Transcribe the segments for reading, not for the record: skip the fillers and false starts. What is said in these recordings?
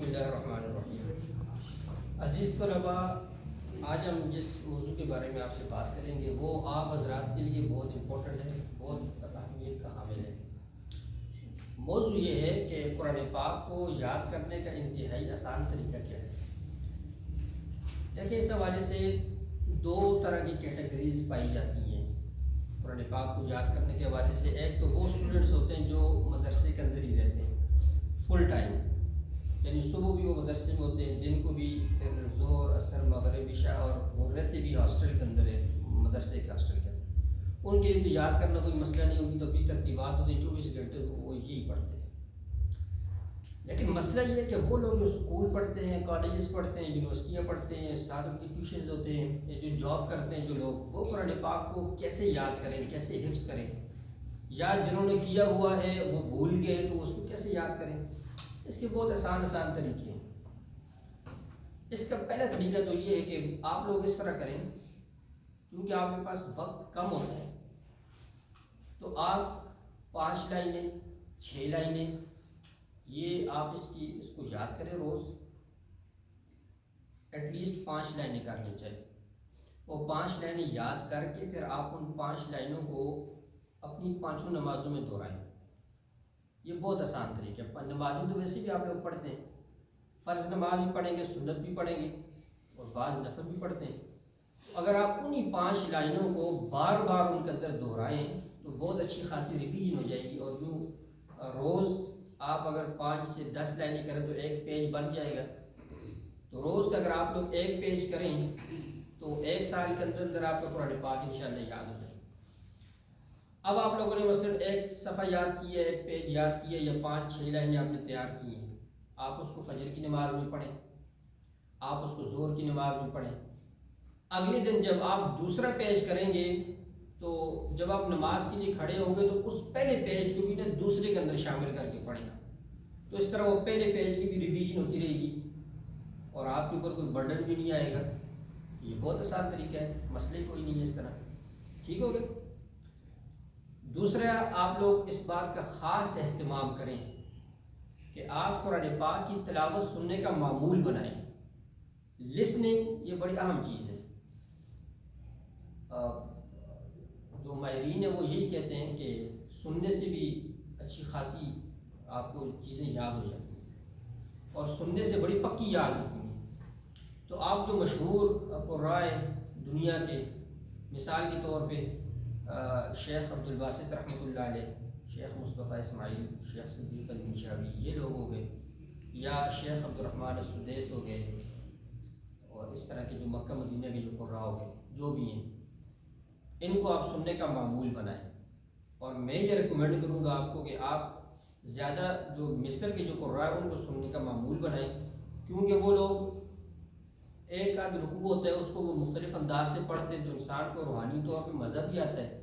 بسم اللہ الرحمن الرحیم۔ عزیز طلباء، آج ہم جس موضوع کے بارے میں آپ سے بات کریں گے وہ آپ حضرات کے لیے بہت امپورٹنٹ ہے، بہت اہمیت کا حامل ہے۔ موضوع یہ ہے کہ قرآن پاک کو یاد کرنے کا انتہائی آسان طریقہ کیا ہے۔ دیکھیں، اس حوالے سے دو طرح کی کیٹیگریز پائی جاتی ہیں قرآن پاک کو یاد کرنے کے حوالے سے۔ ایک تو وہ اسٹوڈنٹس ہوتے ہیں جو مدرسے کے اندر ہی رہتے ہیں فل ٹائم، یعنی صبح بھی وہ مدرسے میں ہوتے ہیں، دن کو بھی، پھر ظہر عصر مغرب عشاء، اور وہ رہتے بھی ہاسٹل کے اندر ہے، مدرسے کے ہاسٹل کے اندر۔ ان کے لیے تو یاد کرنا کوئی مسئلہ نہیں ہوگی، تو اپنی ترتیبات ہوتی ہیں 24 گھنٹے وہ یہی پڑھتے ہیں۔ لیکن مسئلہ یہ ہے کہ وہ لوگ جو اسکول پڑھتے ہیں، کالجز پڑھتے ہیں، یونیورسٹیاں پڑھتے ہیں، ساتھ ان کی ٹیوشنز ہوتے ہیں، یا جو جاب کرتے ہیں جو لوگ، وہ قرآن پاک کو کیسے یاد کریں، کیسے حفظ کریں، یا جنہوں نے کیا ہوا ہے وہ بھول گئے ہیں تو اس کو کیسے یاد کریں۔ اس کے بہت آسان طریقے ہیں۔ اس کا پہلا طریقہ تو یہ ہے کہ آپ لوگ اس طرح کریں، کیونکہ آپ کے پاس وقت کم ہوتا ہے، تو آپ 5 لائنیں 6 لائنیں یہ آپ اس کو یاد کریں روز، ایٹ لیسٹ 5 لائنیں کر لیں چاہیے۔ وہ 5 لائنیں یاد کر کے پھر آپ ان 5 لائنوں کو اپنی 5 نمازوں میں دہرائیں۔ یہ بہت آسان طریقہ ہے۔ نمازیں تو ویسے بھی آپ لوگ پڑھتے ہیں، فرض نماز بھی پڑھیں گے، سنت بھی پڑھیں گے، اور بعض نفل بھی پڑھتے ہیں۔ اگر آپ انہی 5 لائنوں کو بار بار ان کے اندر دہرائیں تو بہت اچھی خاصی ریویژن ہو جائے گی، اور جو روز آپ اگر 5 سے 10 لائنیں کریں تو 1 پیج بن جائے گا۔ تو روز کا اگر آپ لوگ 1 پیج کریں تو 1 سال کے اندر آپ کو قرآن پاک انشاءاللہ یاد ہو جائے گا۔ اب آپ لوگوں نے مثلا 1 صفحہ یاد کی ہے، 1 پیج یاد کی ہے، یا 5-6 لائنیں آپ نے تیار کی ہیں، آپ اس کو فجر کی نماز میں پڑھیں، آپ اس کو ظہر کی نماز میں پڑھیں۔ اگلے دن جب آپ دوسرا پیج کریں گے تو جب آپ نماز کے لیے کھڑے ہوں گے تو اس پہلے پیج کو بھی نا دوسرے کے اندر شامل کر کے پڑھیں گا، تو اس طرح وہ پہلے پیج کی بھی ریویژن ہوتی رہے گی اور آپ کے اوپر کوئی برڈن بھی نہیں آئے گا۔ یہ بہت آسان طریقہ ہے، مسئلے کوئی نہیں ہے اس طرح، ٹھیک ہو گیا۔ دوسرا، آپ لوگ اس بات کا خاص اہتمام کریں کہ آپ قرآن پاک کی تلاوت سننے کا معمول بنائیں۔ لسننگ یہ بڑی اہم چیز ہے۔ جو ماہرین ہیں وہ یہی کہتے ہیں کہ سننے سے بھی اچھی خاصی آپ کو چیزیں یاد ہو جاتی ہیں، اور سننے سے بڑی پکی یاد ہوتی ہیں۔ تو آپ جو مشہور قرائے دنیا کے، مثال کے طور پہ شیخ عبدالباسط رحمۃ اللہ علیہ، شیخ مصطفیٰ اسماعیل، شیخ صدیق المنشاوی، یہ لوگ ہو گئے، یا شیخ عبدالرحمن السدیس ہو گئے، اور اس طرح کے جو مکہ مدینہ کے جو قراء ہو گئے، جو بھی ہیں، ان کو آپ سننے کا معمول بنائیں۔ اور میں یہ ریکمینڈ کروں گا آپ کو کہ آپ زیادہ جو مصر کے جو قراء ہیں ان کو سننے کا معمول بنائیں، کیونکہ وہ لوگ ایک آدھ رکوع ہوتا ہے اس کو وہ مختلف انداز سے پڑھتے ہیں، تو انسان کو روحانی طور پہ مزہ بھی آتا ہے،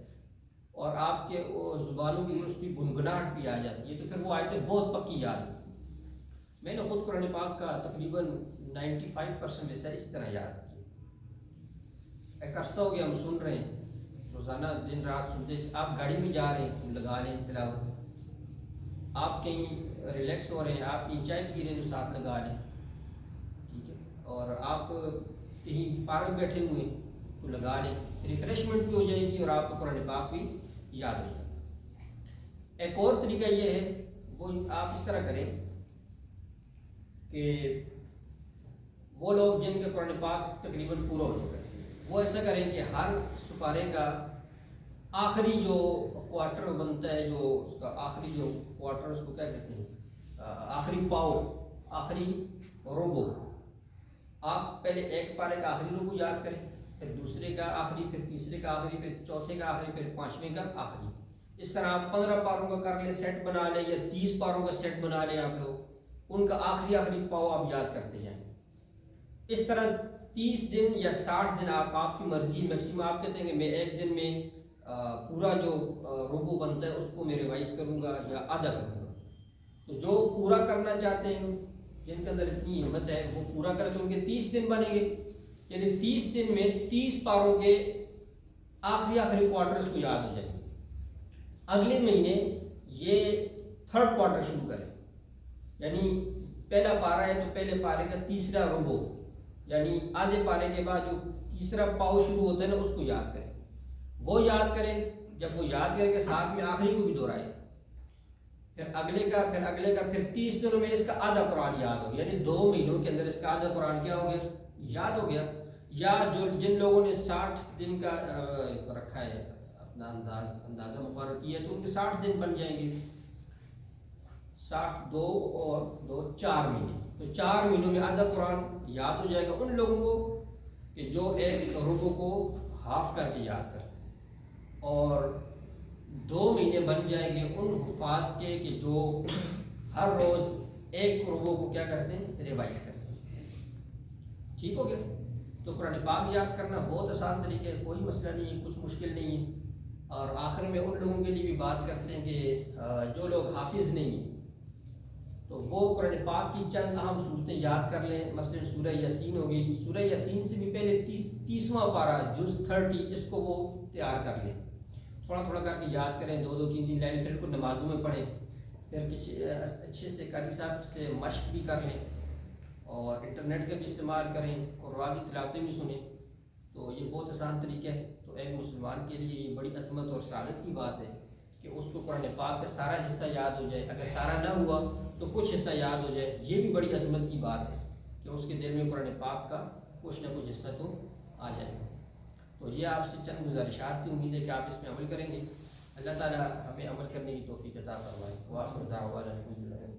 اور آپ کے زبانوں کی اس کی گنگناہٹ بھی آ جاتی ہے، تو پھر وہ آیتیں بہت پکی یاد ہوتی ہیں۔ میں نے خود قرآن پاک کا تقریباً 95% ایسا اس طرح یاد کیا۔ ایک عرصہ ہو گیا ہم سن رہے ہیں، روزانہ دن رات سنتے، آپ گاڑی میں جا رہے ہیں تو لگا لیں تلاوت، آپ کہیں ریلیکس ہو رہے ہیں، آپ کہیں چائے پی رہے ہیں تو ساتھ لگا لیں، ٹھیک ہے، اور آپ کہیں فارغ بیٹھے ہوئے ہیں تو لگا لیں، ریفریشمنٹ بھی ہو جائے گی اور آپ کو قرآن پاک بھی یاد ہو جائے گا۔ ایک اور طریقہ یہ ہے، وہ آپ اس طرح کریں کہ وہ لوگ جن کا قرآن پاک تقریباً پورا ہو چکا ہے، وہ ایسا کریں کہ ہر سپارے کا آخری جو کوارٹر بنتا ہے، جو اس کا آخری جو کوارٹر، اس کو کیا کہتے ہیں، آخری پاؤ، آخری روبو، آپ پہلے ایک پارے کا آخری روبو یاد کریں، پھر دوسرے کا آخری، پھر تیسرے کا آخری، پھر چوتھے کا آخری، پھر 5ویں کا آخری۔ اس طرح آپ 15 پاروں کا کر لیں، سیٹ بنا لیں، یا 30 پاروں کا سیٹ بنا لیں، آپ لوگ ان کا آخری پاؤ آپ یاد کرتے جائیں۔ اس طرح 30 دن یا 60 دن، آپ کی مرضی، میکسیمم آپ کہتے ہیں کہ میں ایک دن میں پورا جو روبو بنتا ہے اس کو میں ریوائز کروں گا یا آدھا کروں گا۔ تو جو پورا کرنا چاہتے ہیں، جن کے اندر اتنی ہمت ہے وہ پورا کریں، تو ان کے 30 دن بنیں گے، یعنی 30 دن میں 30 پاروں کے آخری کوارٹرز کو یاد ہو جائیں گے۔ اگلے مہینے یہ 3rd کوارٹر شروع کریں، یعنی پہلا پارہ ہے تو پہلے پارے کا تیسرا ربع یعنی آدھے پارے کے بعد جو تیسرا پاؤ شروع ہوتا ہے نا اس کو یاد کریں، وہ یاد کریں. جب وہ یاد کریں کہ ساتھ میں آخری کو بھی دہرائے، پھر اگلے کا پھر اگلے کا پھر 30 دنوں میں اس کا آدھا قرآن یاد ہو، یعنی 2 مہینوں کے اندر اس کا آدھا قرآن کیا ہو گیا، یاد ہو گیا. یا جو جن لوگوں نے 60 دن کا رکھا ہے اپنا اندازہ مقرر کیا ہے تو ان کے 60 دن بن جائیں گے، 60 2 اور 2 4 مہینے، تو 4 مہینوں میں آدھا قرآن یاد ہو جائے گا ان لوگوں کو کہ جو ایک ربع کو ہاف کر کے یاد کرتے ہیں، اور 2 مہینے بن جائیں گے ان حفاظ کے کہ جو ہر روز ایک ربع کو کیا کرتے ہیں، ریوائز کرتے ہیں. ٹھیک ہو گیا؟ تو قرآن پاک یاد کرنا بہت آسان طریقہ ہے، کوئی مسئلہ نہیں ہے، کچھ مشکل نہیں ہے. اور آخر میں ان لوگوں کے لیے بھی بات کرتے ہیں کہ جو لوگ حافظ نہیں ہیں تو وہ قرآن پاک کی چند اہم صورتیں یاد کر لیں. مثلا سورہ یاسین ہوگی، سورہ یاسین سے بھی پہلے 30واں پارہ جز 30 اس کو وہ تیار کر لیں، تھوڑا تھوڑا کر کے یاد کریں، 2 2 3 3 لائن پھر کو نمازوں میں پڑھیں، پھر کچھ اچھے سے قاری صاحب سے مشق بھی کر لیں، اور انٹرنیٹ کا بھی استعمال کریں، قرآن کی تلاوتیں بھی سنیں. تو یہ بہت آسان طریقہ ہے. تو ایک مسلمان کے لیے یہ بڑی عظمت اور سعادت کی بات ہے کہ اس کو قرآن پاک کا سارا حصہ یاد ہو جائے، اگر سارا نہ ہوا تو کچھ حصہ یاد ہو جائے. یہ بھی بڑی عظمت کی بات ہے کہ اس کے دل میں قرآن پاک کا کچھ نہ کچھ حصہ تو آ جائے. تو یہ آپ سے چند گزارشات کی امید ہے کہ آپ اس میں عمل کریں گے. اللہ تعالیٰ ہمیں عمل کرنے کی توفیق عطا فرمائے. وآخر دعوانا الحمدللہ.